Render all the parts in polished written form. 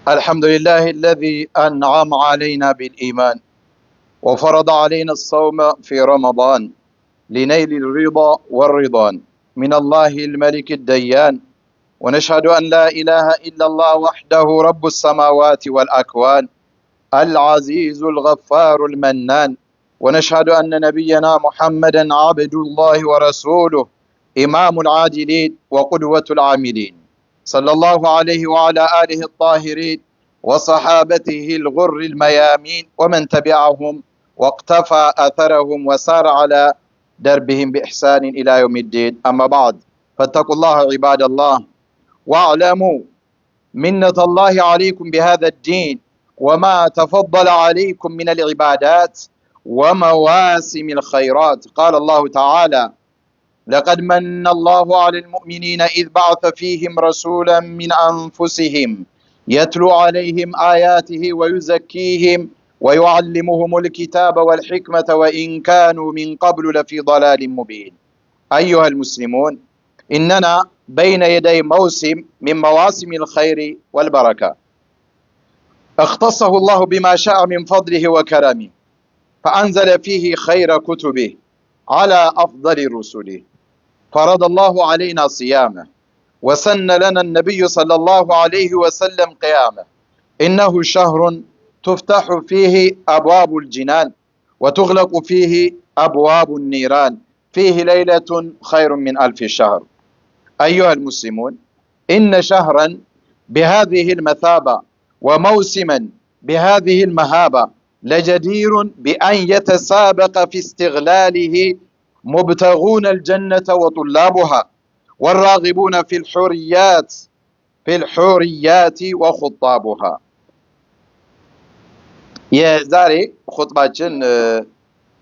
الحمد لله الذي أنعم علينا بالإيمان وفرض علينا الصوم في رمضان لنيل الرضا والرضوان من الله الملك الديان. ونشهد أن لا إله إلا الله وحده رب السماوات والأكوان العزيز الغفار المنان. ونشهد أن نبينا محمدا عبد الله ورسوله إمام العادلين وقدوة العاملين، صلى الله عليه وعلى آله الطاهرين وصحابته الغر الميامين ومن تبعهم واقتفى أثرهم وسار على دربهم بإحسان إلى يوم الدين. أما بعد، فاتقوا الله عباد الله، واعلموا منة الله عليكم بهذا الدين وما تفضل عليكم من العبادات ومواسم الخيرات. قال الله تعالى: لقد من الله على المؤمنين إذ بعث فيهم رسولا من أنفسهم يتلو عليهم آياته ويزكيهم ويعلمهم الكتاب والحكمة وإن كانوا من قبل لفي ضلال مبين. أيها المسلمون، إننا بين يدي موسم من مواسم الخير والبركة اختصه الله بما شاء من فضله وكرمه، فأنزل فيه خير كتبه على أفضل رسله. فرض الله علينا صيامه، وسن لنا النبي صلى الله عليه وسلم قيامه. إنه شهر تفتح فيه أبواب الجنان وتغلق فيه أبواب النيران، فيه ليلة خير من 1000 شهر. أيها المسلمون، إن شهرا بهذه المثابة وموسما بهذه المهابة لجدير بأن يتسابق في استغلاله مبتغون الجنة وطلابها والراغبون في الحوريات وخطابها. የዛሬ ኹጥባችን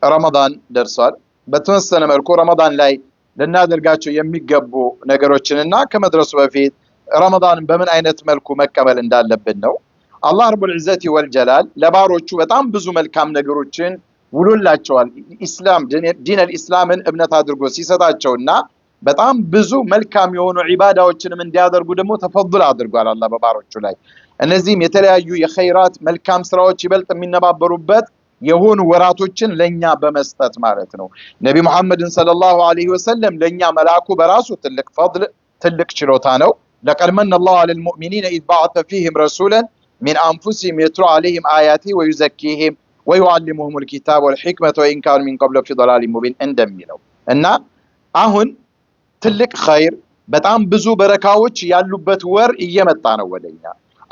ረመዳን ደርሷል። በተወሰነ መልኩ ረመዳን ላይ ልናደርጋቸው የሚገቡ ነገሮችንና ከመድረሱ በፊት ረመዳንን በምን አይነት መልኩ መቀበል እንዳለብን ነው። አላህ ረቡል ዒዘቲ ወልጀላል ለባሮቹ በጣም ብዙ መልካም ነገሮችን ውሎላቸዋል። ኢስላም ዲነል ኢስላምን እምነት አድርጎ ሲሰጣቸውና በጣም ብዙ መልካም የሆኑ ዒባዳዎችንም እንዲያደርጉ ደግሞ ተፈضል አድርጓል አላህ በባሮቹ ላይ። እነዚህም የተለያዩ የኸይራት መልካም ስራዎች ይበልጥ የሚነባበሩበት የሆኑ ወራቶችን ለኛ በመስጠት ማለት ነው። ነቢ ሙሐመድን ሰለላሁ ዐለይሂ ወሰለም ለኛ መላኩ በራሱ ትልቅ ፈضል ትልቅ ችሎታ ነው። ለቀድ መነ አላሁ ዐለል ሙእሚኒነ ኢዝ በዐሰ ፊህም ረሱላን ሚን አንፉሲሂም የትሉ ዐለይሂም አያቲሂ ወዩዘኪሂም ወዩዐልሊሙሁሙል ኪታበ ወልሒክመተ ወኢን ካኑ ሚን ቀብሉ ለፊ ضላሊን ሙቢን እንደሚለው እና አሁን ትልቅ ኸይር በጣም ብዙ በረካዎች ያሉበት ወር እየመጣ ነው ወደኛ።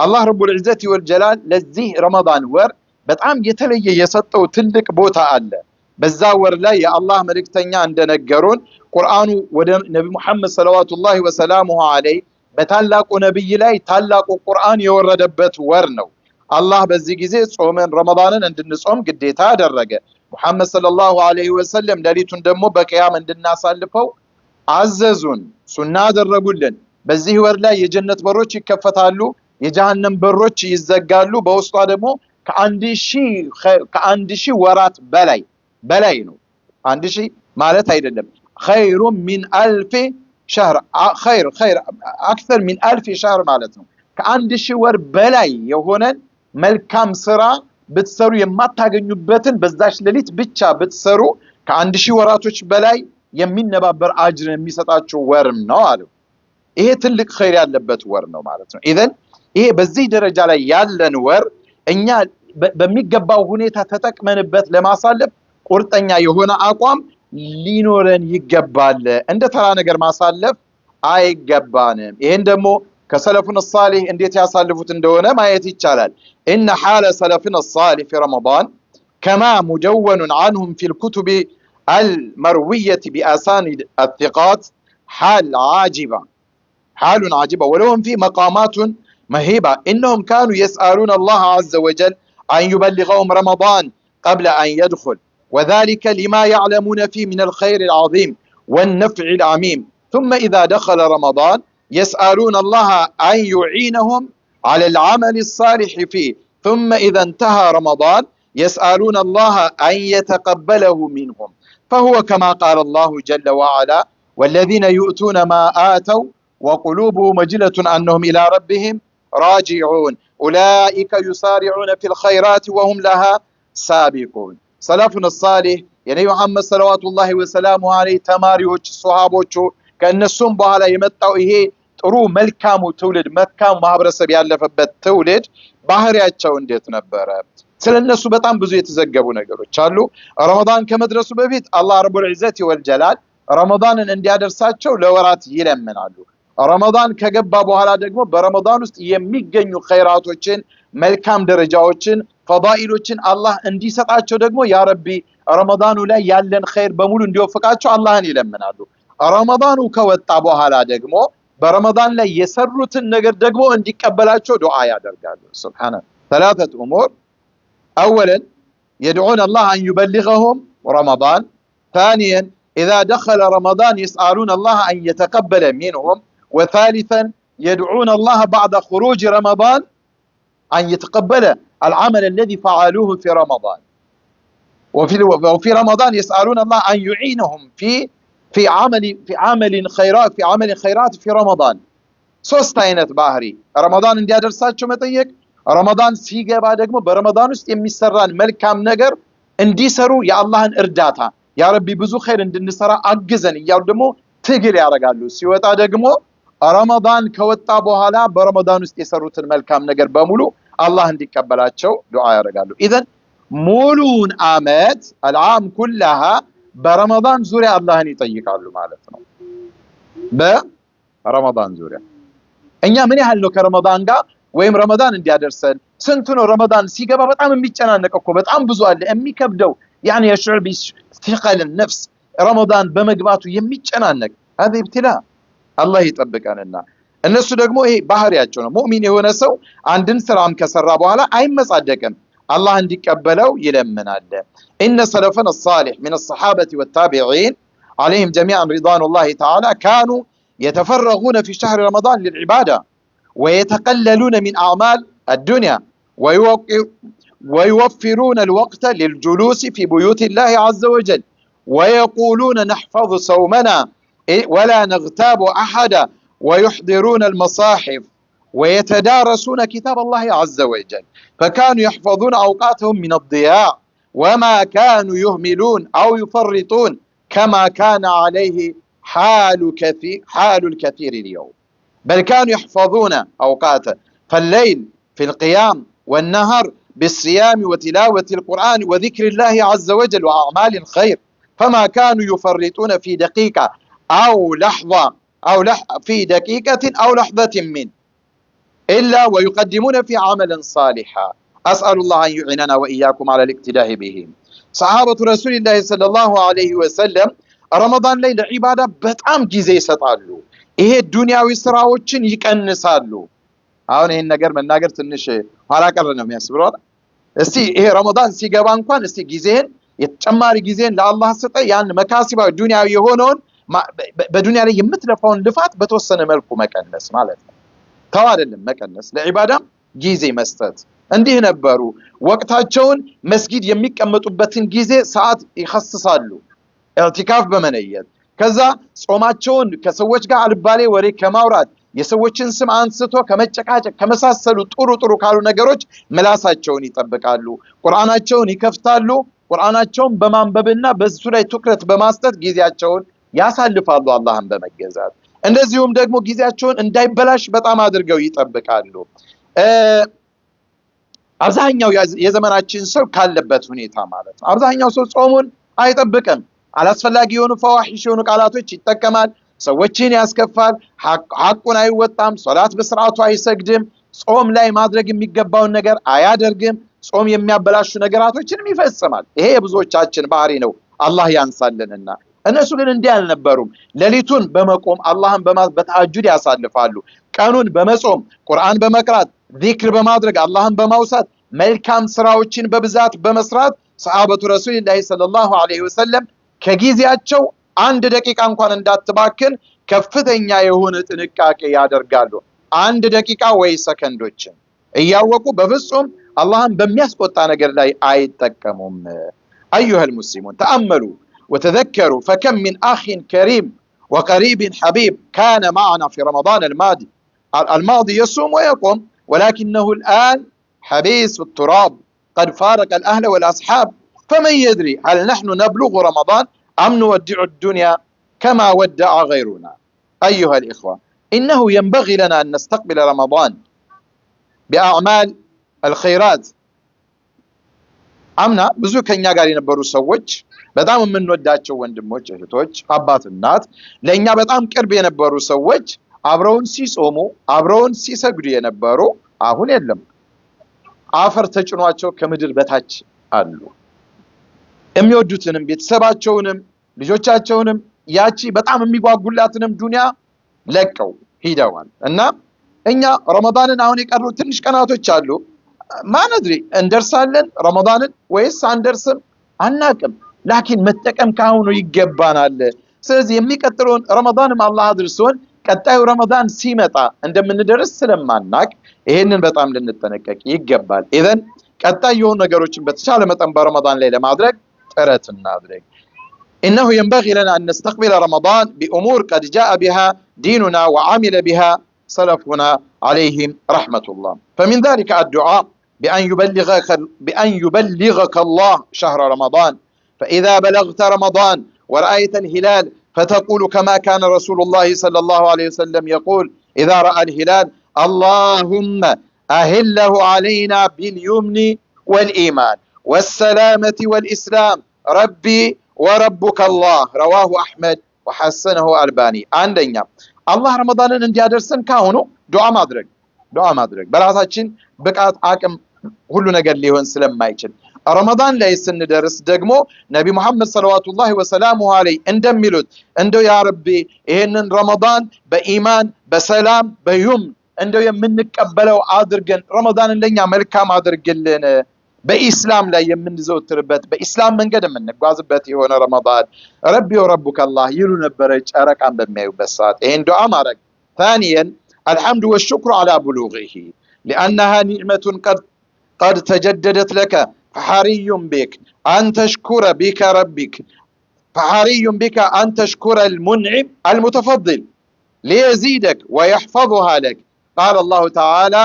አላህ ረቡል ዒዘቲ ወልጀላል ለዚህ ረመዳን ወር በጣም የተለየ የሰጠው ትልቅ ቦታ አለ። በዛ ወር ላይ የአላህ መልእክተኛ እንደነገሩን ቁርአኑ ወደ ነቢ ሙሐመድ ሰለዋቱላሂ ወሰላሙሁ ዐለይሂ በታላቁ ነብይ ላይ ታላቁ ቁርአን የወረደበት ወር ነው። አላህ በዚህ ጊዜ ጾመን ረመዳንን እንድንጾም ግዴታ አደረገ። ሙሐመድ ሰለላሁ ዐለይሂ ወሰለም ሌሊቱን ደግሞ በቂያም እንድናሳልፈው አዘዙን፣ ሱና አደረጉልን። በዚህ ወር ላይ የጀነት በሮች ይከፈታሉ፣ የጀሃነም በሮች ይዘጋሉ። በውስጧ ደግሞ ከአንድ ሺህ ወራት በላይ ነው። 1000 ማለት አይደለም። ኸይሩ ሚን 1000 ሸህር ኸይር አክተር ሚን 1000 ሸህር ማለት ነው። ከ1000 ወር በላይ የሆነን መልካም ስራ ብትሰሩ የማታገኙበትን በዛች ሌሊት ብቻ ብትሰሩ ከ1000 ወራቶች በላይ የሚነባበር አጅር የሚሰጣችሁ ወርም ነው አሉ። ይሄ ትልቅ ኸይር ያለበት ወር ነው ማለት ነው። ኢዘን ይሄ በዚህ ደረጃ ላይ ያለን ወር እኛ በሚገባው ሁኔታ ተጠቅመንበት ለማሳለፍ ቁርጠኛ የሆነ አቋም ሊኖረን ይገባል። እንደ ተራ ነገር ማሳለፍ አይገባንም። ይሄን ደግሞ ከሰለፉን ሷሊህ እንዴት ያሳልፉት እንደሆነ ማየት ይቻላል። ኢነ ሐለ ሰለፉን ሷሊህ ፊ ረመዳን ከማ ሙደወኑን ዐንሁም ፊል ኩቱብ المروية بأسانيد الثقات حال عاجبة ولهم في مقامات مهيبة. إنهم كانوا يسألون الله عز وجل أن يبلغهم رمضان قبل أن يدخل، وذلك لما يعلمون فيه من الخير العظيم والنفع العميم. ثم إذا دخل رمضان يسألون الله أن يعينهم على العمل الصالح فيه. ثم إذا انتهى رمضان يسألون الله أن يتقبله منهم. فهو كما قال الله جل وعلا: والذين يؤتون ما آتوا وقلوبهم وجلة أنهم إلى ربهم راجعون. أولئك يسارعون في الخيرات وهم لها سابقون سلفنا الصالح يعني محمد صلوات الله وسلامه عليه تماريوች ሱሐቦቹ ከነሱም በኋላ የመጣው ይሄ ጥሩ መልካሙ ትውልድ መልካሙ ማህበረሰብ ያለፈበት ትውልድ ባህሪያቸው እንዴት ነበረ ስለነሱ በጣም ብዙ የተዘገቡ ነገሮች አሉ ረመዳን ከመድረሱ በፊት አላህ ረቡል ዒዘት ወልጀላል ረመዳንን እንዲያደርሳቸው ለወራት ይለምናሉ ረመዳን ከገባ በኋላ ደግሞ በረመዳን ውስጥ የሚገኙ ኸይራቶችን መልካም ደረጃዎችን ፈዳኢሎችን አላህ እንዲሰጣቸው ደግሞ ያ ረቢ ረመዳኑ ላይ ያለን ኸይር በሙሉ እንዲወፍቃቸው አላህን ይለምናሉ ረመዳኑ ከወጣ በኋላ ደግሞ برمضان لا يسرت النجر دقمو عندي قبلاچو دعاء يادرغالو سبحانه ثلاثه امور اولا يدعون الله ان يبلغهم رمضان ثانيا اذا دخل رمضان يسالون الله ان يتقبل منهم وثالثا يدعون الله بعد خروج رمضان ان يتقبل العمل الذي فعلوه في رمضان وفي رمضان يسالون الله ان يعينهم في عمل خيرات في رمضان ሶስት አይነት ባህሪ ረመዳን እንዲያደርሳቸው መጠየቅ ረመዳን ሲገባ ደግሞ በረመዳን ውስጥ የሚሰራን መልካም ነገር እንዲሰሩ የአላህን እርዳታ ያ ረቢ ብዙ ኸይር እንድንሰራ አግዘን ይያሉ ደግሞ ትግል ያረጋሉ ሲወጣ ደግሞ ረመዳን ከወጣ በኋላ በረመዳን ውስጥ የሰሩትን መልካም ነገር በሙሉ አላህ እንዲቀበላቸው ዱዓ ያረጋሉ ኢዘን ሙሉን አመት العام كلها برمضان ዙሪያ አላህን ይጠይቃሉ ማለት ነው በረመዳን ዙሪያ እኛ ምን ያህል ነው ከረመዳን ጋር ወይም ረመዳን እንዲያደርሰን ስንት ነው ረመዳን ሲገባ በጣም የሚጨናነቀው እኮ በጣም ብዙ አለ የሚከብደው يعني يشعر بثقل النفس رمضان በመግባቱ የሚጨናነቅ هذا ابتلاء الله ይጠብቀንና እነሱ ደግሞ ይሄ ባህሪያቸው ነው ሙእሚን የሆነ ሰው አንድን ስራም ከሰራ በኋላ አይመጻደቅም الله እንዲቀበለው ይለምናል إن سلفنا الصالح من الصحابة والتابعين عليهم جميعا رضوان الله تعالى كانوا يتفرغون في شهر رمضان للعبادة ويتقللون من أعمال الدنيا ويوفرون الوقت للجلوس في بيوت الله عز وجل ويقولون نحفظ صومنا ولا نغتاب أحدا ويحضرون المصاحف ويتدارسون كتاب الله عز وجل فكانوا يحفظون أوقاتهم من الضياع وما كانوا يهملون أو يفرطون كما كان عليه حال الكثير اليوم بل كانوا يحفظون أوقاته فالليل في القيام والنهر بالصيام وتلاوة القرآن وذكر الله عز وجل وأعمال الخير فما كانوا يفرطون في دقيقة أو لحظة في دقيقة أو لحظة من إلا ويقدمون في عمل صالحا أسأل الله أن يعيننا وإياكم على الاقتداء بهم صحابة رسول الله صلى الله عليه وسلم رمضان ليلة عبادة بتأم جزي ستعلو إيه الدنيا ويسراوچن يكنسالو አሁን ይሄን ነገር መናገር ትንሽ ኋላ ቀር ነው የሚያስብለው እስቲ ይሄ ረመዳን ሲገባ እንኳን እስቲ ጊዜን የተጨማሪ ጊዜን ለአላህ ሰጠ ያን መካሲባው ዱንያዊ የሆነውን በዱንያ ላይ የምትለፋውን ልፋት በተወሰነ መልኩ መቀነስ ማለት ነው ተው አይደለም መቀነስ ለዒባዳም ጊዜ መስጠት እንዲህ ነበሩ ወቅታቸውን መስጊድ የሚቀመጡበትን ጊዜ ሰዓት ይخصሳሉ ኢዕቲካፍ በመነየት ከዛ ጾማቸውን ከሰዎች ጋር አልባሌ ወሬ ከማውራት የሰዎችን ስም አንስቶ ከመጨቃጨቅ ከመሳሰሉ ጥሩ ካሉ ነገሮች ምላሳቸውን ይጠብቃሉ ቁርአናቸውን ይከፍታሉ ቁርአናቸውን በማንበብና በሱ ላይ ትኩረት በማስጠት ጊዜያቸውን ያሳልፋሉ አላህን በመገዛት እንደዚሁም ደግሞ ጊዜያቸውን እንዳይበላሽ በጣም አድርገው ይጠብቃሉ አብዛኛው የዘመናችን ሰው ካለበት ሁኔታ ማለት ነው አብዛኛው ሰው ጾሙን አይጠብቅም አላስፈላጊ የሆኑ ፈዋሂሽ የሆኑ ቃላቶች ይጠቀማል ሰዎችን ያስከፋል ሐቁን አይወጣም ሶላት በስርዓቱ አይሰግድም ጾም ላይ ማድረግ የሚገባውን ነገር አያደርግም ጾም የሚያበላሹ ነገራቶችንም ይፈጽማል ይሄ የብዙዎቻችን ባህሪ ነው አላህ ያንሳልንና እነሱ ግን እንዲህ አልነበሩም ሌሊቱን በመቆም አላህን በተሐጁድ ያሳልፋሉ ቀኑን በመጾም ቁርአን በመቅራት ዚክር በማድረግ አላህን በማውሳት መልካም ስራዎችን በብዛት በመስራት ሰሃበቱ ረሱላህ ሰለላሁ ዐለይሂ ወሰለም ከጊዜያቸው አንድ ደቂቃ እንኳን እንዳትባክን ከፍተኛ የሆነ ጥንቃቄ ያደርጋሉ አንድ ደቂቃ ወይ ሰከንዶችን እያወቁ በፍጹም አላህን በሚያስቆጣ ነገር ላይ አይጠቀሙም ايها المسلمون تاملوا وتذكروا فكم من اخ كريم وقريب حبيب كان معنا في رمضان الماضي يصوم ويقوم ولكنه الآن حبيس في التراب قد فارق الأهل والأصحاب فمن يدري هل نحن نبلغ رمضان أم نودع الدنيا كما ودع غيرنا. أيها الإخوة، إنه ينبغي لنا أن نستقبل رمضان بأعمال الخيرات. አምና ብዙ ከኛ ጋር የነበሩ ሰዎች በጣም የምንወዳቸው ወንድሞች እህቶች አባት እናት ለኛ በጣም ቅርብ የነበሩ ሰዎች አብረውን ሲጾሙ አብረውን ሲሰግዱ የነበሩ አሁን የለም። አፈር ተጭኗቸው ከምድር በታች አሉ። የሚወዱትንም ቤተሰባቸውንም ልጆቻቸውንም ያቺ በጣም የሚጓጉላትንም ዱንያ ለቀው ሂደዋል እና እኛ ረመዳንን አሁን የቀሩ ትንሽ ቀናቶች አሉ። ማንድሪ እንደርሳለን ረመዳንን ወይስ አንደርስም አናቅም። ላኪን መጠቀም ካሁኑ ይገባናል። ስለዚህ የሚቀጥለውን ረመዳንም አላህ አድርሶን ቀጣዩ ረመዳን ሲመጣ እንደምንደርስ ስለማናቅ ይሄንን በጣም ልንጠነቀቅ ይገባል። ኢዘን ቀጣይ የሆኑ ነገሮችን በተቻለ መጠን በረመዳን ላይ ለማድረግ ጥረት እናድርግ። إنه ينبغي لنا أن نستقبل رمضان بأمور قد جاء بها ديننا وعمل بها سلفنا عليهم رحمة الله. فمن ذلك الدعاء بأن يبلغك الله شهر رمضان، فإذا بلغت رمضان ورأيت الهلال فتقول كما كان رسول الله صلى الله عليه وسلم يقول إذا رأى الهلال: اللهم أهله علينا باليمن والإيمان والسلامة والإسلام ربي وربك الله. رواه أحمد وحسنه الألباني. عندنا الله رمضان اندي ادرسن كاونو دعاء مادرك براساችን ብቃት አቅም ሁሉ ነገር ሊሆን ስለማይችል ረመዳን ላይ ስንደርስ ደግሞ ነብይ መሐመድ ሰለላሁ ዐለይሂ ዐለይሂ እንደሚሉት እንደው ያ ረቢ ይሄንን ረመዳን በኢማን በሰላም በዩም እንደው የምንቀበለው አድርገን ረመዳን እንደኛ መልካም አድርግልን፣ በኢስላም ላይ የምንዘውትርበት በኢስላም መንገድ የምንጓዝበት የሆነ ረመዳን ረቢ ወረቡከ አላህ ይሉ ነበር ጨረቃን በሚያዩበት ሰዓት። ይሄን ዱዓ ማድረግ ثانيا الحمد والشكر على بلوغه لأنها نعمة قد تجددت لك فحري بك أن تشكر بك ربك فحري بك أن تشكر المنعم المتفضل ليزيدك ويحفظها لك. قال الله تعالى: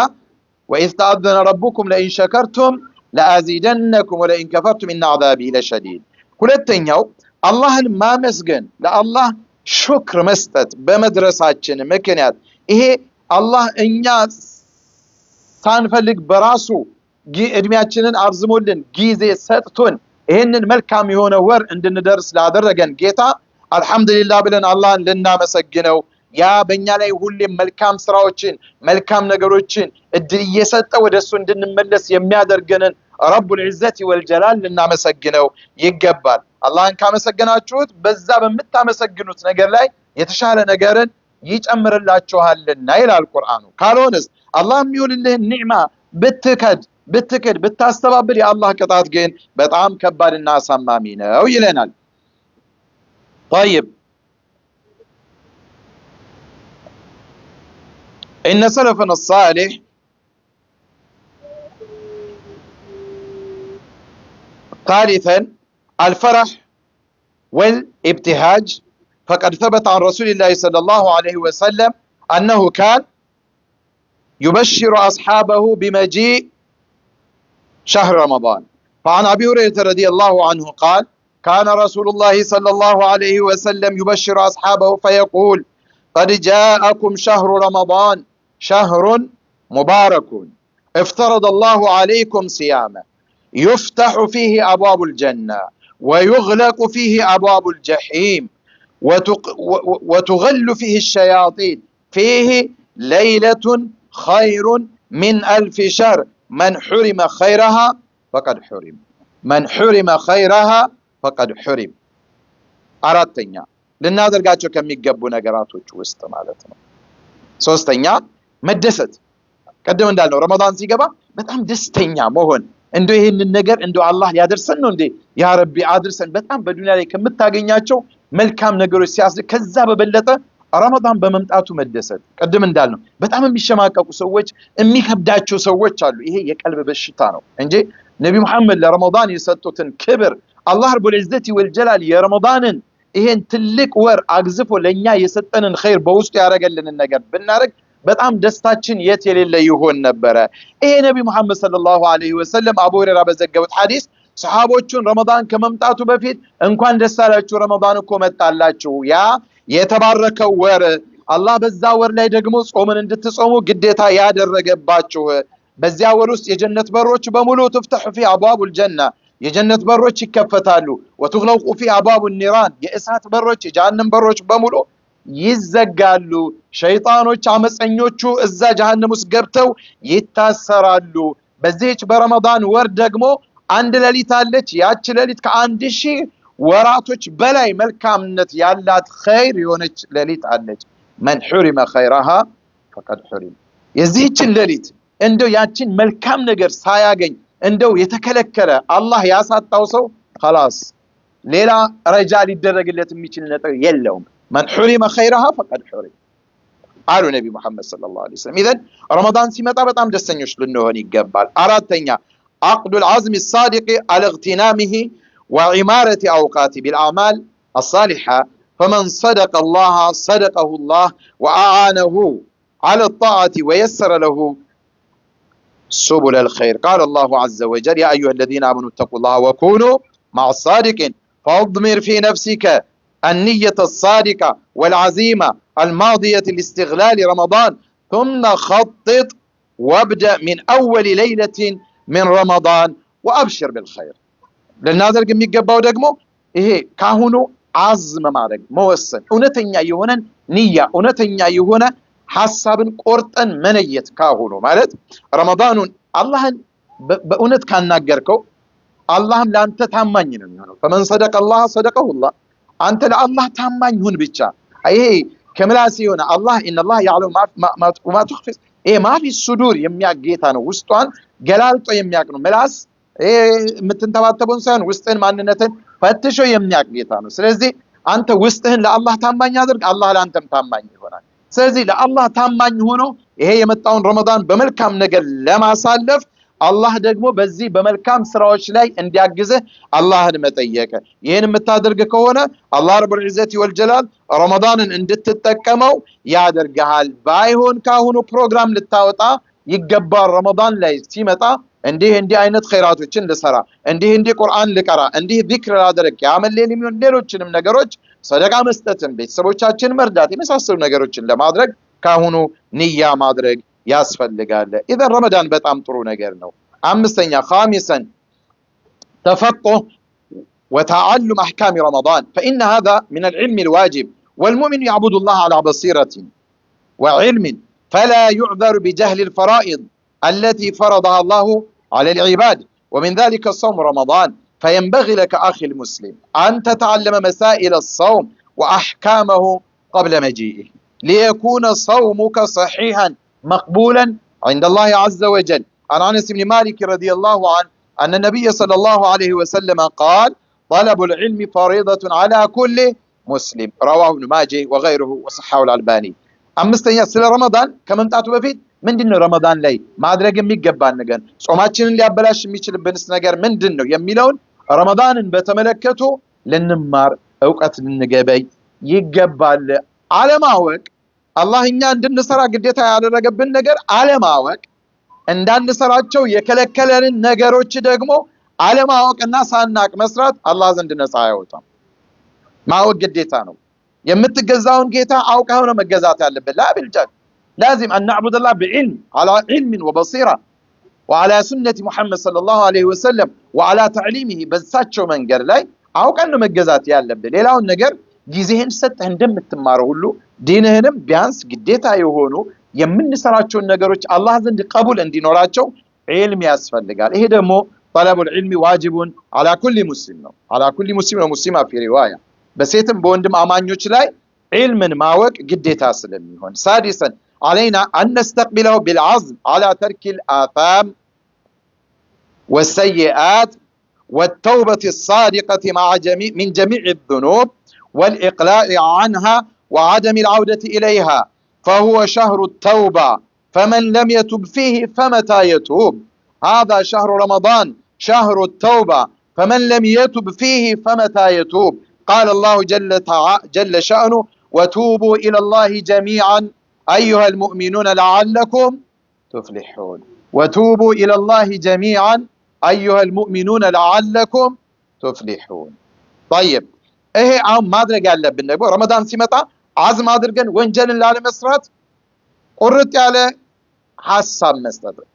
وإذ تأذن ربكم لئن شكرتم لأزيدنكم ولئن كفرتم إن عذابي لشديد. ሁለተኛው አላህን ማመስገን ለአላህ ሹክር መስጠት በመድረሳችን ምክንያት ይሄ አላህ እኛ ሳንፈልግ በራሱ እድሜያችንን አርዝሞልን ጊዜ ሰጥቶን ይሄንን መልካም የሆነ ወር እንድንደርስ ላደረገን ጌታ አልহামዱሊላህ ብለን አላህን ልናመሰግነው ያ በእኛ ላይ ሁሌም መልካም ስራዎችን መልካም ነገሮችን እድል እየሰጠ ወደሱ እንድንመለስ የሚያደርገንን ረቡል ዒዘቲ ወልጀላል ልናመሰግነው ይገባል። አላህን ካመሰገናችሁት በዛ በመታመሰግኑት ነገር ላይ የተሻለ ነገርን ይጨምርላችኋልና ይላል ቁርአኑ። ካልሆነስ አላህ የሚውልልህ ኒዕማ ብትክድ ብታስተባብል የአላህ ቅጣት ግን በጣም ከባድና አሳማሚ ነው ይለናል። طيب إن سلفنا الصالح ثالثا الفرح والابتهاج، فقد ثبت عن رسول الله صلى الله عليه وسلم أنه كان يبشر أصحابه بمجيء شهر رمضان. فعن أبي هريرة رضي الله عنه قال: كان رسول الله صلى الله عليه وسلم يبشر أصحابه فيقول: قد جاءكم شهر رمضان شهر مبارك افترض الله عليكم صيامه يفتح فيه أبواب الجنة ويغلق فيه أبواب الجحيم وتغل فيه الشياطين فيه ليلة خير من 1000 شهر من حرم خيرها فقد حرم من حرم خيرها فقد حرم. አራተኛ ልናደርጋቸው ከሚገቡ ነገራቶች ውስጥ ማለት ነው። ሶስተኛ መደሰት። ቀደም እንዳልነው ረመዳን ሲገባ በጣም ደስተኛ መሆን እንደው ይሄንን ነገር እንደው አላህ ሊያደርሰን ነው እንዴ ያ ረቢ አድርሰን በጣም በዱንያ ላይ ከምታገኛቸው መልካም ነገሮች ሲያስደስት ከዛ በበለጠ ረመዳን በመምጣቱ መደሰት። ቀደም እንዳልነው በጣም የሚሸማቀቁ ሰዎች የሚከብዳቸው ሰዎች አሉ። ይሄ የቀልብ በሽታ ነው እንጂ ነብዩ መሐመድ ለረመዳን የሰጡትን ክብር አላህ ረቡል ዒዘቲ ወልጀላል የረመዳንን ይሄን ትልቅ ወር አግዝፎ ለኛ የሰጠንን ኸይር በውስጡ ያረገልንን ነገር ብናረግ በጣም ደስታችን የት የሌለ ይሆን ነበረ። ይሄ ነብዩ መሐመድ ሰለላሁ ዐለይሂ ወሰለም አቡ ሁረይራ በዘገቡት ሐዲስ ሰሃቦቹን ረመዳን ከመምጣቱ በፊት እንኳን ደስ አላችሁ ረመዳን እኮ መጣላችሁ፣ ያ የተባረከው ወር አላህ በዛ ወር ላይ ደግሞ ጾምን እንድትጾሙ ግዴታ ያደረገባችሁ፣ በዚያ ወር ውስጥ የጀነት በሮች በሙሉ ትፍተሑ ፊ አብዋቡል ጀና የጀነት በሮች ይከፈታሉ፣ ወትግለቁ ፊ አብዋቡን ኒራን የእሳት በሮች የጀሃነም በሮች በሙሉ ይዘጋሉ፣ ሸይጣኖች አመፀኞቹ እዛ ጀሃነም ውስጥ ገብተው ይታሰራሉ። በዚህች በረመዳን ወር ደግሞ አንድ ሌሊት አለች። ያች ሌሊት ከ1000 ወራቶች በላይ መልካምነት ያላት ኸይር የሆነች ሌሊት አለች። መን ሑሪመ ኸይረሃ ፈቀድ ሑሪመ። የዚህችን ሌሊት እንደው ያችን መልካም ነገር ሳያገኝ እንደው የተከለከለ አላህ ያሳጣው ሰው خلاص ሌላ ረጃ ሊደረግለት የሚችል ነገር የለውም። መን ሑሪመ ኸይረሃ ፈቀድ ሑሪመ አሉ ነቢ መሐመድ ሰለላሁ ዐለይሂ ወሰለም። ኢዘን ረመዳን ሲመጣ በጣም ደስተኞች ልንሆን ይገባል። አራተኛ عقد العزم الصادق على اغتنامه وعمارة أوقاته بالأعمال الصالحة، فمن صدق الله صدقه الله وأعانه على الطاعة ويسر له سبل الخير. قال الله عز وجل يا أيها الذين آمنوا اتقوا الله وكونوا مع الصادقين فاضمر في نفسك النية الصادقة والعزيمة الماضية لاستغلال رمضان ثم خطط وابدأ من أول ليلة من رمضان وأبشر بالخير. للناظر قم يقبوا دقمو إيه كاهونو عزم مارك موسن ونتنيا يهونا نية ونتنيا يهونا حساب قرطن منيت كاهونو مالت رمضان الله بأونت كان ناقركو اللهم لا أنت تامانين فمن صدق الله صدقه الله أنت لا الله تامان هون بيتشا أيه كملاسي هنا الله إن الله يعلم ما تخفي إيه ما في الصدور يمياك جيتانو وستوان جلالتو يمياكنو ملاس إيه متنتباتبون سان وستن ماننتن فتشو يمياك جيتانو سلزي أنت وستهن لا الله تامان يادرك الله لا أنتم تامان هنا سلزي لا الله تامان هونو إيه يمتاون رمضان بملكام نقل لما سالف الله ደግሞ በዚህ በመልካም ስራዎች ላይ እንዲያግዘ አላህን መጠየቅ። ይሄን የምታደርግ ከሆነ አላህ ረቡል ዒዘቲ ወልጀላል ረመዳንን እንድትጠቀመው ያደርግሃል። ባይሆን ካሁኑ ፕሮግራም ልታወጣ ይገባል። ረመዳን ላይ ሲመጣ እንዲህ አይነት ኸይራቶችን ልሰራ፣ እንዲህ ቁርአን ልቀራ፣ እንዲህ ዚክር ላደርግ፣ ያመል ሌሊም ሌሎችንም ነገሮች ሰደቃ መስጠትን፣ ቤተሰቦቻችን መርዳት የመሳሰሉ ነገሮችን ለማድረግ ካሁኑ ንያ ማድረግ ያስፈልጋል። إذا رمضان በጣም ጥሩ ነገር ነው። አምስተኛ خامسا تفقه وتعلم أحكام رمضان فإن هذا من العلم الواجب والمؤمن يعبد الله على بصيرة وعلم فلا يعذر بجهل الفرائض التي فرضها الله على العباد ومن ذلك صوم رمضان فينبغي لك أخي المسلم أن تتعلم مسائل الصوم وأحكامه قبل مجيئه ليكون صومك صحيحا مقبولا عند الله عز وجل. عن أنس بن مالك رضي الله عنه أن النبي صلى الله عليه وسلم قال طلب العلم فريضة على كل مسلم رواه ابن ماجه وغيره وصححه الألباني. أمستنيا سل رمضان كما انتعتو بفيد من دين رمضان لي ما أدرك يميقبان نقن صوماتشن اللي أبلاش ميشل بنس نقر من دينه يميلون رمضان بتملكته لنمار أوقات النقابي يقبال على ما وك አላህ እኛ እንድንሰራ ግዴታ ያደረገብን ነገር አለማወቅ እንዳንሰራቸው የከለከለንን ነገሮች ደግሞ አለማወቅና ሳናቅ መስራት አላህ ዘንድ ነፃ አይወጣም። ማወቅ ግዴታ ነው። የምትገዛውን ጌታ አውቀው ነው መገዛት ያለበት። لا بالجهل لازم ان نعبد الله بعلم على علم وبصيره وعلى سنة محمد صلى الله عليه وسلم وعلى تعليمه በዛቸው መንገድ ላይ አውቀን ነው መገዛት ያለበት። ሌላውን ነገር ጊዜህን ሰጥተህ እንደምትማረው ሁሉ ዲንህንም ቢያንስ ግዴታ የሆኑ የምንሰራቸውን ነገሮች አላህ ዘንድ ቀቡል እንዲኖራቸው ዒልም ያስፈልጋል። ይሄ ደግሞ ጠለቡል ዒልሚ ዋጅቡን አላ ኩሊ ሙስሊም ነው። አላ ኩሊ ሙስሊም ነው ሙስሊማ ፊ ሪዋያ በሴትም በወንድም አማኞች ላይ ዒልምን ማወቅ ግዴታ ስለሚሆን። ሳዲሰን علينا أن نستقبله بالعزم على ترك الآثام والسيئات والتوبة الصادقة من جميع الذنوب والإقلاع عنها وعدم العودة إليها فهو شهر التوبة فمن لم يتب فيه فمتى يتوب؟ هذا شهر رمضان شهر التوبة فمن لم يتب فيه فمتى يتوب؟ قال الله جل شأنه وتوبوا إلى الله جميعا أيها المؤمنون لعلكم تفلحون وتوبوا إلى الله جميعا أيها المؤمنون لعلكم تفلحون طيب إيه عم ما أدري قال لبنا رمضان سمتا عزم أدرجن وإنجل الله مسرات قررت على حساب مستدر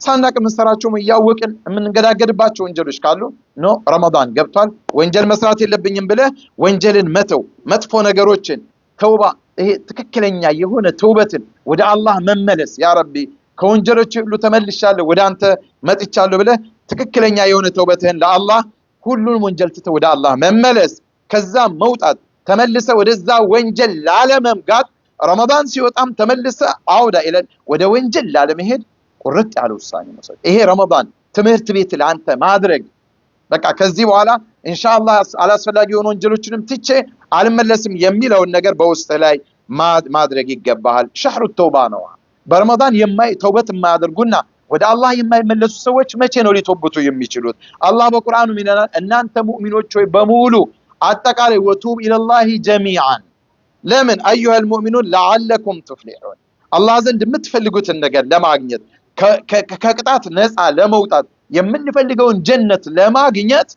ሳናቅ መስራቸውም ያወቅን የምንገዳገድባቸው ወንጀሎች ካሉ ኖ ረመዳን ገብቷል ወንጀል መስራት የለብኝም ብለ ወንጀልን መተው መጥፎ ነገሮችን ተውባ ይሄ ትክክለኛ የሆነ ተውበትን ወደ አላህ መመለስ ያ ረቢ ከወንጀሎች ሁሉ ተመልሻለሁ ወደ አንተ መጥቻለሁ ብለ ትክክለኛ የሆነ ተውበትን ለአላህ ሁሉን ወንጀል ትተ ወደ አላህ መመለስ ከዛ መውጣት ተመልሰ ወደዛ ወንጀል ላለመምጋት ረመዳን ሲወጣም ተመልሰ አውዳ ኢለን ወደ ወንጀል ላለመሄድ ቁርጥ ያለ ውሳኔ መሰለኝ ይሄ ረመዳን ትምህርት ቤት ለአንተ ማድረግ በቃ ከዚህ በኋላ ኢንሻአላህ አላስፈላጊ የሆኑ ወንጀሎችንም ትቼ አልመለስም የሚለውን ነገር በውስጥ ላይ ማድረግ ይገባል ሸህሩ ተውባ ነው በረመዳን ተውበት የማያደርጉና ወደ አላህ የማይመለሱ ሰዎች መቼ ነው ሊተውበቱ የሚችሉት አላህ በቁርአኑ ይላል እናንተ ሙእሚኖች ሆይ በሙሉ አጠቃላይ ወቱብ ኢለላሂ ጀሚዓን ለምን አዩሃ المؤمنون لعلكم تفلحون አላህ ዘንድ የምትፈልጉትን ነገር ለማግኘት ከቅጣት ነፃ ለመውጣት የምንፈልገውን ጀነት ለማግኘት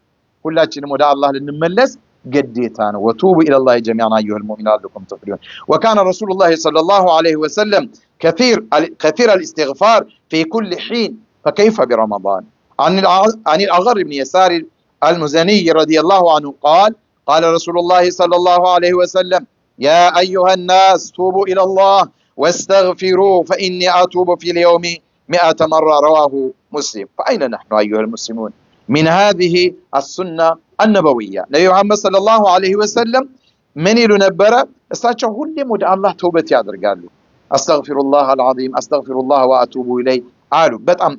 ሁላችንም ወደ አላህ ልንመለስ ግዴታ ነው ወቱቡ ኢለላሂ ጀሚዓን አዩሃ المؤمنون لعلكم تفلحون وكان رسول الله صلى الله عليه وسلم كثير الاستغفار في كل حين فكيف برمضان عن الأغر بن يسار المزني رضي الله عنه قال رسول الله صلى الله عليه وسلم يا أيها الناس توبوا إلى الله واستغفروا فإني أتوب في اليوم 100 مرة رواه مسلم فأين نحن أيها المسلمون من هذه السنة النبوية نبي محمد صلى الله عليه وسلم من ينبرا استاچو ሁሌም ወደ አላህ ተውበት ያደርጋሉ أستغفر الله العظيم أستغفر الله وأتوب إليه አሉ በጣም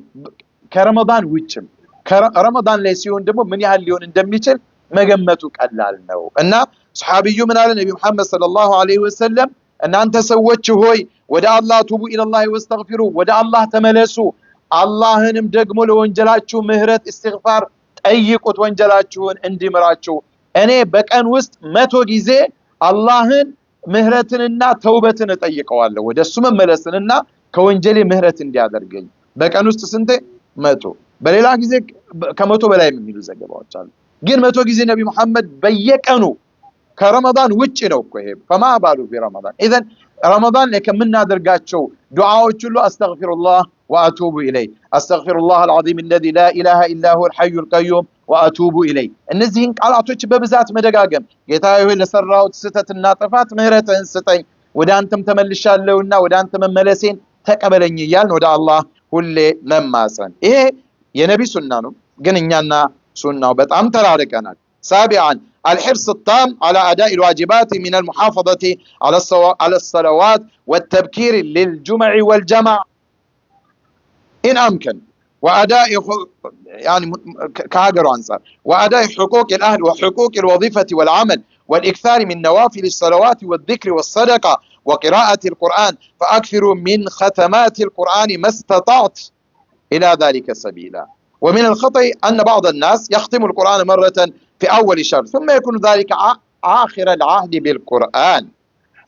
ከረመዳን ውጭም ከረመዳን ላይ ሲሆን ደግሞ ምን ያህል ሊሆን እንደሚችል መገመቱ ቀላል ነው እና ሱሐቢዩ ምን አለ ነብዩ መሐመድ ሰለላሁ ዐለይሂ ወሰለም እናንተ ሰዎች ሆይ ወደ አላህ ቱቡ ኢለላሂ ወስተግፊሩ ወደ አላህ ተመለሱ አላህንም ደግሞ ለወንጀላችሁ ምህረት ኢስቲግፋር ጠይቁት ወንጀላችሁን እንዲምራችሁ እኔ በቀን ውስጥ 100 ጊዜ አላህን ምህረትንና ተውበትን እጠይቀዋለሁ ወደሱ መመለስንና ከወንጀሌ ምህረት እንዲያደርገኝ በቀን ውስጥ ስንቴ 100 በሌላ ጊዜ ከ100 በላይ የሚሉ ዘገባዎች አሉ ግን 100 ጊዜ ነብዩ መሐመድ በየቀኑ ከረመዳን ውጪ ነው እኮ ይሄ فما بالو برمضان اذا رمضان ላይ ከምናደርጋቸው ዱዓዎች ሁሉ አስተግፊሩላህ واتوب اليه استغفر الله العظيم الذي لا اله الا هو الحي القيوم واتوب اليه እነዚህን ቃላቶች በብዛት መደጋገም ጌታዬ ሆይ ለሰራሁት ስህተትና ጥፋት ምህረትህን ስጠኝ ወደ አንተም ተመልሻለሁና ወደ አንተ መመለሴን ተቀበለኝ እያልን ወደ አላህ ሁሌ መማፀን ይሄ የነቢ ሱና ነው ግን እኛና ሱናው በጣም ተራርቀናል سابعا الحرص التام على أداء الواجبات من المحافظة على الصلوات والتبكير للجمع والجمع إن أمكن وأداء يعني كهاجر أنصار وأداء حقوق الأهل وحقوق الوظيفة والعمل والإكثار من نوافل الصلوات والذكر والصدقة وقراءة القرآن فأكثروا من ختمات القرآن ما استطعت إلى ذلك سبيلا ومن الخطأ أن بعض الناس يختم القرآن مرة في أول شهر ثم يكون ذلك آخر العهد بالقرآن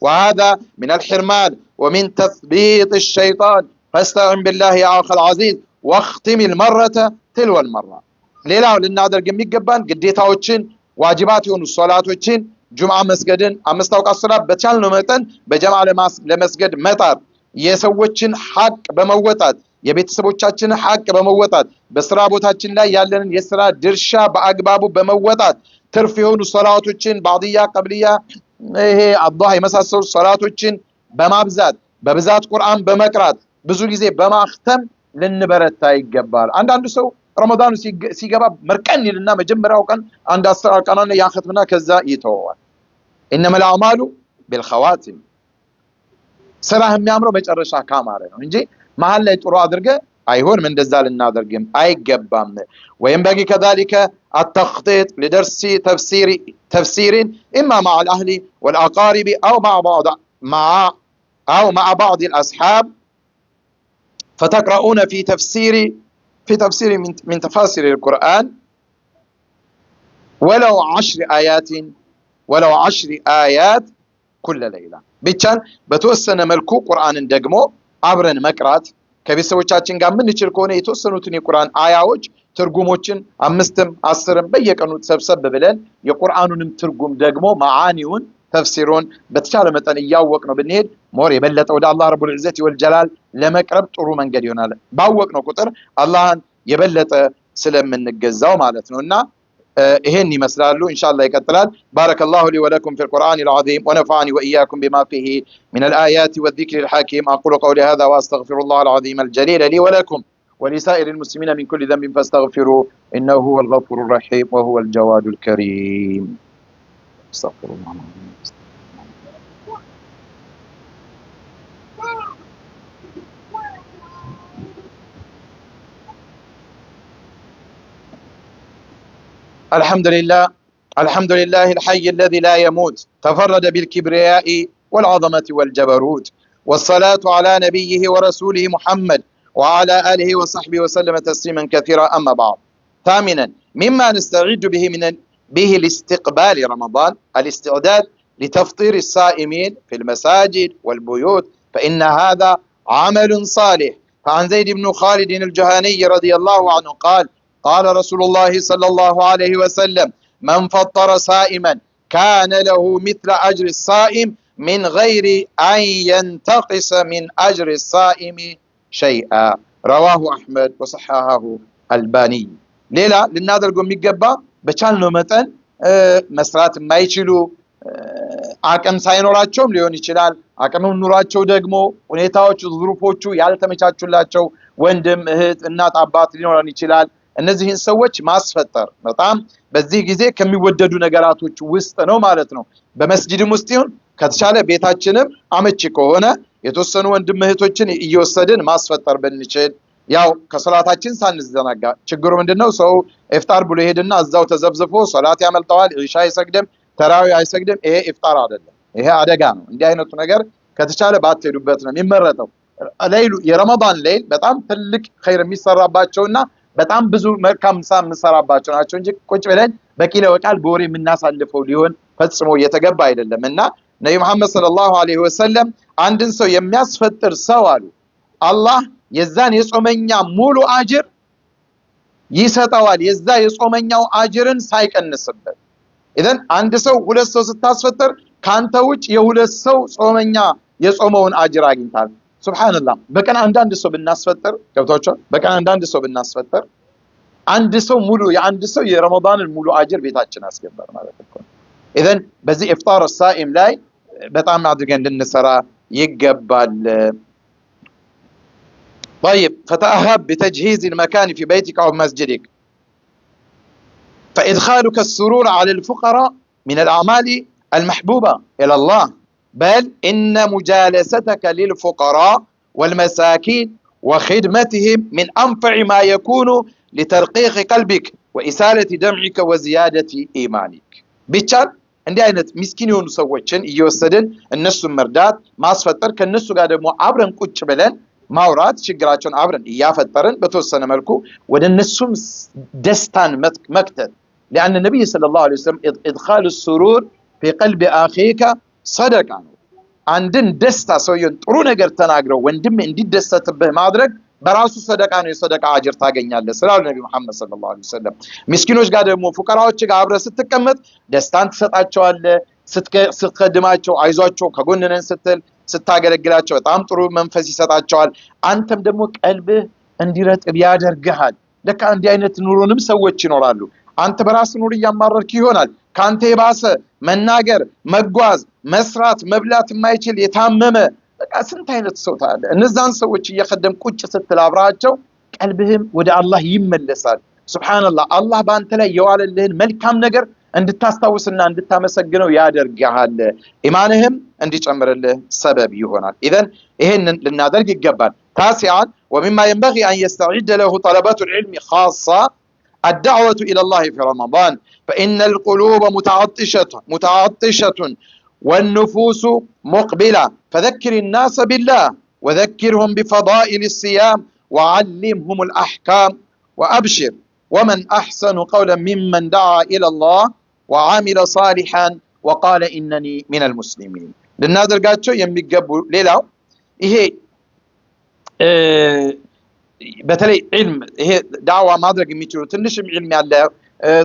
وهذا من الحرمان ومن تثبيط الشيطان فاستعن بالله يا أخي العزيز واختم المرة تلو المرة ليلا للنادر قمي قبان قديتاوچن واجبات يونو الصلاتوچن جمعة مسجدن أمستوق الصلاة بتشالنو متن بجمع لمسجد مطار የሰዎችን ሐቅ በመወጣት የቤተሰቦቻችን ሐቅ በመወጣት በስራ ቦታችን ላይ ያለንን የስራ ድርሻ በአግባቡ በመወጣት ትርፍ የሆኑ ሶላቶችን ባዲያ ቀብሊያ ይሄ አላህ የመሳሰሉ ሶላቶችን በማብዛት በብዛት ቁርአን በመቅራት ብዙ ጊዜ በማختም ልንበረታ ይገባል አንዳንዱ ሰው ረመዳኑ ሲገባ መርቀን ይልና መጀመሪያው ቀን አንድ 10 ቀናን ያختምና ከዛ ይተዋል انما الاعمال بالخواتم ስራህ የሚያምረው መጨረሻ ካማረ ነው እንጂ መሃል ላይ ጥሩ አድርገ አይሆን ምን እንደዛ ልናደርግም አይገባም وينبغي كذلك التخطيط لدرس تفسير اما مع الاهل والاقارب او مع بعض الاصحاب فتقرؤون في تفسير من تفاسير القرآن ولو 10 آيات كل ليلة بيتشان بتوسنا ملكو قرآن دقمو عبرن مقرات ከቤተሰቦቻችን ጋር ምንችል ከሆነ የተወሰኑትን የቁርአን አያዎች ትርጉሞችን 5ም 10ም በየቀኑ ተሰብሰብ ብለን የቁርአኑንም ትርጉም ደግሞ ማዓኒውን ተፍሲሩን በተቻለ መጠን እያወቅ ነው ብንሄድ ሞር የበለጠ ወደ አላህ ረቡል ዒዘት ወልጀላል ለመቅረብ ጥሩ መንገድ ይሆናል ባወቅ ነው ቁጥር አላህን የበለጠ ስለምንገዛው ማለት ነውና ይሄን ይመስላሉ ኢንሻአላህ ይቀጥላል ባረከላሁ ሊ ወለኩም ፊል ቁርአኒል ዐዚም ወነፈዐኒ ወኢያኩም ቢማ ፊሂ ሚነል አያቲ ወዚክሪል ሐኪም አቁሉ ቀውሊ ሃዛ ወአስተግፊሩላህል ዐዚመል ጀሊለ ሊ ወለኩም ولسائر المسلمين من كل ذنب فاستغفروه إنه هو الغفور الرحيم وهو الجواد الكريم استغفر الله الحمد لله الحي الذي لا يموت تفرد بالكبرياء والعظمة والجبروت والصلاة على نبيه ورسوله محمد وعلى آله وصحبه وسلم تسليما كثيرا أما بعد ثامنا مما نستعد به لاستقبال رمضان الاستعداد لتفطير الصائمين في المساجد والبيوت فإن هذا عمل صالح فعن زيد بن خالد الجهني رضي الله عنه قال رسول الله صلى الله عليه وسلم من فطر صائما كان له مثل أجر الصائم من غير أن ينتقص من أجر الصائم شيئا رواه أحمد وصححه الباني ليلة للنادر قوم يقبا بچالنو متن መስራት የማይችሉ አቅም ሳይኖራቸውም ሊሆን ይችላል አቅም ኑሯቸው ደግሞ ሁኔታዎቹ ዙሩፎቹ ያልተመቻቹላቸው ወንድም እህት እናት አባት ሊኖረን ይችላል እነዚህን ሰዎች ማስፈጠር በጣም በዚህ ጊዜ ከሚወደዱ ነገራቶች ውስጥ ነው ማለት ነው በመስጂድም ውስጥ ይሁን ከተቻለ ቤታችንም አመቺ ከሆነ የተወሰኑ ወንድም እህቶችን እየወሰድን ማስፈጠር ብንችል ያው ከሶላታችን ሳንዘናጋ ችግሩ ምንድነው ሰው ኢፍጣር ብሎ ሄድና እዛው ተዘብዝፎ ሶላት ያመልጠዋል ኢሻ ይሰግድም ተራዊ አይሰግድም ይሄ ኢፍጣር አይደለም ይሄ አደጋ ነው እንዲህ አይነቱ ነገር ከተቻለ ባትሄዱበት ነው የሚመረጠው ሌሊቱ የረመዳን ሌሊት በጣም ትልቅ ኸይር የሚሰራባቸውና በጣም ብዙ መልካም ምንሰራባቸው ናቸው እንጂ ቁጭ ብለን በቂለ ወቃል በወሬ የምናሳልፈው ሊሆን ፈጽሞ የተገባ አይደለምና ነብዩ መሐመድ ሰለላሁ ዐለይሂ ወሰለም አንድን ሰው የሚያስፈጥር ሰው አሉ አላህ የዛን የጾመኛ ሙሉ አጅር ይሰጣዋል የዛ የጾመኛው አጅርን ሳይቀንስበት ኢዘን አንድ ሰው ሁለት ሰው ስታስፈጥር ካንተ ውጭ የሁለት ሰው ጾመኛ የጾመውን አጅር አግኝታል ሱብሃንአላህ በቀን አንድ ሰው ብናስፈጥር ገብታችሁ በቀን አንድ ሰው ብናስፈጥር አንድ ሰው ሙሉ የአንድ ሰው የረመዳንን ሙሉ አጅር ቤታችን አስገባር ማለት ነው ኢዘን በዚህ ኢፍጣር الصائم ላይ በጣም አድርገን እንድንሰራ ይገባል طيب فتأهب بتجهيز المكان في بيتك أو مسجدك فإدخالك السرور على الفقراء من الأعمال المحبوبة إلى الله بل إن مجالستك للفقراء والمساكين وخدمتهم من أنفع ما يكون لترقيق قلبك وإسالة دمعك وزيادة إيمانك بيتشال عندي አይነት ምስኪን የሆኑ ሰዎችን እየወሰድን እነሱን መርዳት ማስፈጠር ከነሱ ጋር ደግሞ አብረን ቁጭ ብለን ማውራት ችግራቸውን አብረን ያፈጠርን በተወሰነ መልኩ ወደ እነሱም ደስታን መክተት لأن النبي صلى الله عليه وسلم إدخال السرور في قلب أخيك صدقة عندن دستا ሰውየን ጥሩ ነገር ተናግረው ወንድም እንዲደሰትብህ ማድረግ በራሱ ሰደቃ ነው የሰደቃ አጅር ታገኛለህ ስላሉ ነብዩ መሐመድ ሰለላሁ ዐለይሂ ወሰለም ምስኪኖች ጋር ደግሞ ፉቀራዎች ጋር አብረህ ስትቀመጥ ደስታን ትሰጣቸዋለህ ስትቀድማቸው አይዟቸው ከጎንነን ስትል ስታገለግላቸው በጣም ጥሩ መንፈስ ይሰጣቸዋል አንተም ደግሞ ቀልብህ እንዲረጥብ ያደርጋል ለካ እንዲህ አይነት ኑሮንም ሰዎች ይኖራሉ አንተ በራስ ኑር ያማረርክ ይሆናል ካንተ የባሰ መናገር መጓዝ መስራት መብላት የማይችል የታመመ በቃ ስንት አይነት ሰው ታለ እነዛን ሰዎች እየቀደም ቁጭ ስትላብራቸው ቀልብህም ወደ አላህ ይመለሳል ሱብሃንአላህ አላህ ባንተ ላይ የዋለልህን መልካም ነገር እንድታስታውስና እንድታመሰግነው ያደርጋል ኢማንህም እንዲጨምርልህ ሰበብ ይሆናል ኢዘን ይሄንን ልናደርግ ይገባል ታሲዓን ومما ينبغي أن يستعد له طلبة العلم خاصة الدعوة إلى الله في رمضان فإن القلوب متعطشة والنفوس مقبلة فذكر الناس بالله وذكرهم بفضائل الصيام وعلمهم الأحكام وأبشر ومن أحسن قولا ممن دعا إلى الله وعمل صالحا وقال إنني من المسلمين ልናደርጋቸው የሚገቡ ሌላው ይሄ በተለይ ዒልም ይሄ ዳዕዋ ማድረግ የሚችሉ ትንሽም ዒልም ያለ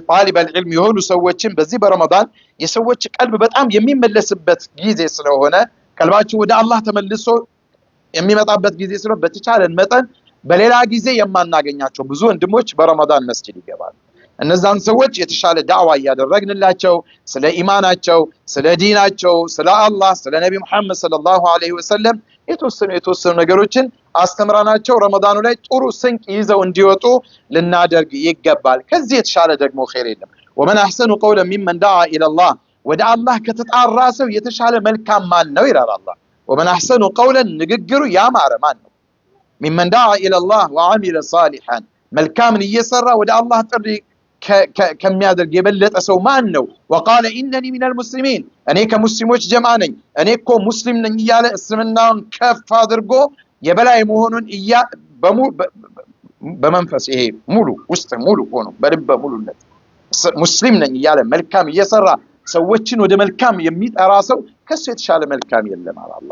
ጣሊበል ዒልም የሆኑ ሰዎችን በዚህ በረመዳን የሰዎች ቀልብ በጣም የሚመለስበት ጊዜ ስለሆነ ቀልባቸው ወደ አላህ ተመልሶ የሚመጣበት ጊዜ ስለሆነ በተቻለን መጠን በሌላ ጊዜ የማናገኛቸው ብዙ ወንድሞች በረመዳን መስጂድ ይገባሉ። እነዛን ሰዎች የተሻለ ዳዕዋ እያደረግንላቸው ስለ ኢማናቸው፣ ስለ ዲናቸው፣ ስለ አላህ፣ ስለ ነቢ መሐመድ ሰለላሁ ዐለይሂ ወሰለም የተወሰኑ ነገሮችን አስተምራናቸው ረመዳኑ ላይ ጥሩ ስንቅ ይዘው እንዲወጡ ልናደርግ ይገባል። ከዚህ የተሻለ ደግሞ ኸይር የለም። ወመን አሕሰኑ ቀውለን ሚመን ደዓ ኢለላህ ወደ አላህ ከተጣራ ሰው የተሻለ መልካም ማን ነው ይላል አላህ። ወመን አሕሰኑ ቀውለን ንግግሩ ያማረ ማን ነው? ሚመን ደዓ ኢለላህ ወዐሚለ ሷሊሐን መልካምን እየሰራ ወደ አላህ ጥሪ ከሚያደርግ የበለጠ ሰው ማን ነው? ወቃለ ኢነኒ ሚነል ሙስሊሚን እኔ ከሙስሊሞች ጀምዓ ነኝ፣ እኔ እኮ ሙስሊም ነኝ እያለ እስልምናውን ከፍ አድርጎ የበላይ መሆኑን በመንፈስ ይሄ ሙሉ ውስጥ ሙሉ ሆኖ በልበ ሙሉነት ሙስሊም ነኝ እያለ መልካም እየሰራ ሰዎችን ወደ መልካም የሚጠራ ሰው ከሱ የተሻለ መልካም የለም አለ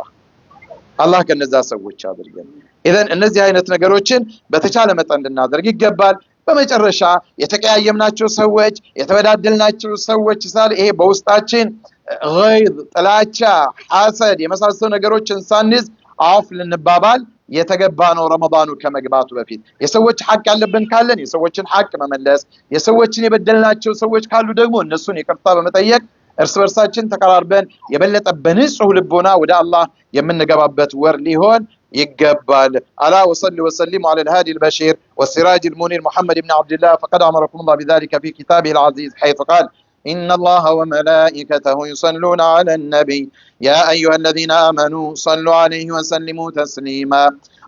አላህ ከነዛ ሰዎች አድርገን። ኢዘን እነዚህ አይነት ነገሮችን በተቻለ መጠን እንድናደርግ ይገባል። በመጨረሻ የተቀያየምናቸው ሰዎች የተበዳደልናቸው ሰዎች ሳለ ይሄ በውስጣችን ገይዝ፣ ጥላቻ፣ ሐሰድ የመሳሰሉ ነገሮችን ሳንይዝ አፍ ልንባባል የተገባ ነው። ረመዳኑ ከመግባቱ በፊት የሰዎች ሐቅ ያለብን ካለን የሰዎችን ሐቅ መመለስ፣ የሰዎችን የበደልናቸው ሰዎች ካሉ ደግሞ እነሱን ይቅርታ በመጠየቅ እርስ በርሳችን ተቀራርበን የበለጠ በንጹህ ልቦና ወደ አላህ የምንገባበት ወር ሊሆን يقبل ألا وصلي وسلم على الهادي البشير والسراج المنير محمد بن عبد الله فقد أمركم الله بذلك في كتابه العزيز حيث قال إن الله وملائكته يصلون على النبي يا أيها الذين آمنوا صلوا عليه وسلموا تسليما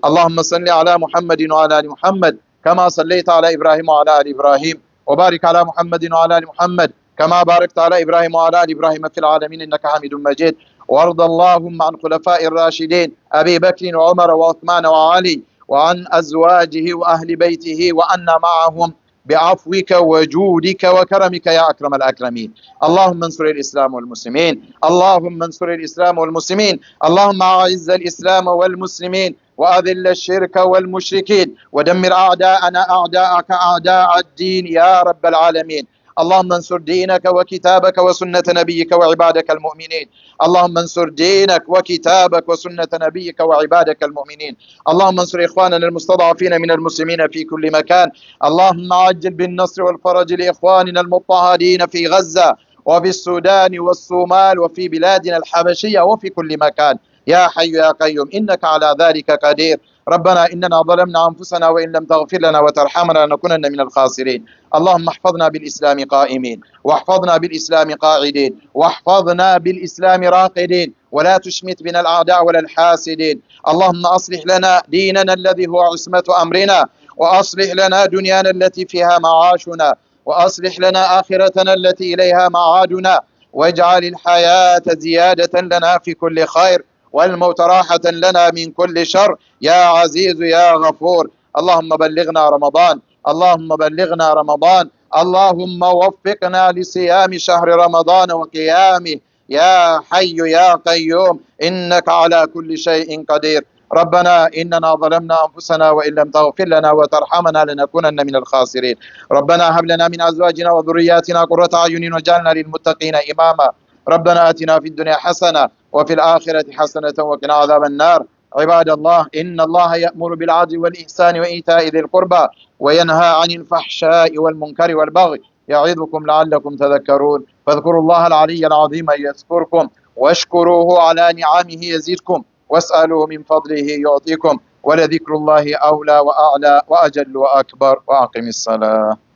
اللهم صل على محمد وعلى آل محمد كما صليت على إبراهيم وعلى آل إبراهيم وبارك على محمد وعلى آل محمد كما باركت على إبراهيم وعلى آل إبراهيم في العالمين إنك حميد مجيد وارض اللهم عن خلفاء الراشدين أبي بكر وعمر وعثمان وعلي وعن أزواجه وأهل بيته وأنا معهم بعفوك وجودك وكرمك يا أكرم الأكرمين. اللهم انصر الإسلام والمسلمين، اللهم انصر الإسلام والمسلمين، اللهم أعز الإسلام والمسلمين وأذل الشرك والمشركين ودمر أعداءنا أعداءك أعداء الدين يا رب العالمين. اللهم انصر دينك وكتابك وسنة نبيك وعبادك المؤمنين. اللهم انصر دينك وكتابك وسنة نبيك وعبادك المؤمنين. اللهم انصر إخواننا المستضعفين من المسلمين في كل مكان. اللهم عجل بالنصر والفرج لإخواننا المضطهدين في غزة وفي السودان والصومال وفي بلادنا الحبشية وفي كل مكان يا حي يا قيوم إنك على ذلك قدير. ربنا إننا ظلمنا أنفسنا وإن لم تغفر لنا وترحمنا لنكونن من الخاسرين. اللهم احفظنا بالإسلام قائمين واحفظنا بالإسلام قاعدين واحفظنا بالإسلام راقدين ولا تشمت بنا الأعداء ولا الحاسدين. اللهم أصلح لنا ديننا الذي هو عصمة أمرنا وأصلح لنا دنيانا التي فيها معاشنا وأصلح لنا آخرتنا التي إليها معادنا واجعل الحياة زيادة لنا في كل خير والموت راحة لنا من كل شر يا عزيز يا غفور. اللهم بلغنا رمضان، اللهم بلغنا رمضان، اللهم وفقنا لصيام شهر رمضان وقيامه يا حي يا قيوم إنك على كل شيء قدير. ربنا إننا ظلمنا أنفسنا وإن لم تغفر لنا وترحمنا لنكونن من الخاسرين. ربنا هب لنا من أزواجنا وذرياتنا قرة أعين واجعلنا للمتقين إماما. ربنا آتنا في الدنيا حسنة وفي الآخرة حسنة وقنا عذاب النار. عباد الله إن الله يأمر بالعدل والإحسان وإيتاء ذي القربى وينهى عن الفحشاء والمنكر والبغي يعظكم لعلكم تذكرون. فاذكروا الله العلي العظيم يذكركم واشكروه على نعمه يزدكم واسألوه من فضله يعطيكم ولذكر الله أولى وأعلى وأجل وأكبر. وأقم الصلاة.